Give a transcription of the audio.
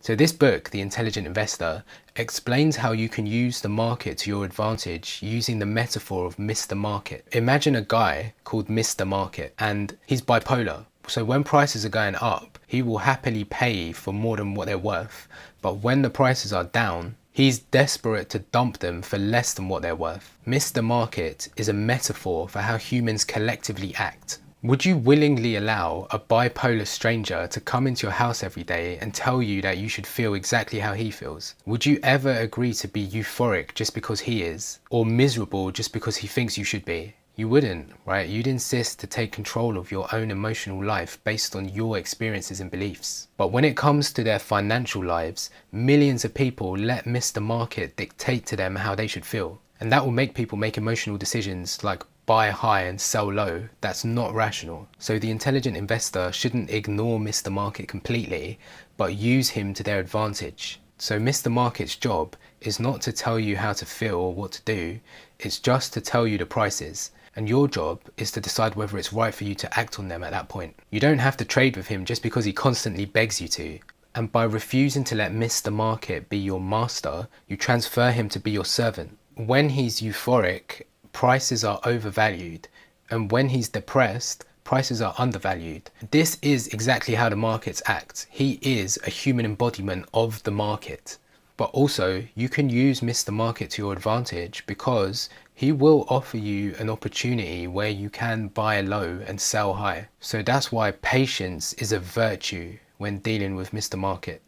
So this book, The Intelligent Investor, explains how you can use the market to your advantage using the metaphor of Mr. Market. Imagine a guy called Mr. Market and he's bipolar. So when prices are going up, he will happily pay for more than what they're worth. But when the prices are down, he's desperate to dump them for less than what they're worth. Mr. Market is a metaphor for how humans collectively act. Would you willingly allow a bipolar stranger to come into your house every day and tell you that you should feel exactly how he feels? Would you ever agree to be euphoric just because he is, or miserable just because he thinks you should be? You wouldn't, right? You'd insist to take control of your own emotional life based on your experiences and beliefs. But when it comes to their financial lives, millions of people let Mr. Market dictate to them how they should feel. And that will make people make emotional decisions like buy high and sell low. That's not rational. So the intelligent investor shouldn't ignore Mr. Market completely, but use him to their advantage. So Mr. Market's job is not to tell you how to feel or what to do, it's just to tell you the prices. And your job is to decide whether it's right for you to act on them at that point. You don't have to trade with him just because he constantly begs you to. And by refusing to let Mr. Market be your master, you transfer him to be your servant. When he's euphoric, prices are overvalued, and when he's depressed, prices are undervalued. This is exactly how the markets act. He is a human embodiment of the market. But also, you can use Mr. Market to your advantage because he will offer you an opportunity where you can buy low and sell high. So that's why patience is a virtue when dealing with Mr. Market.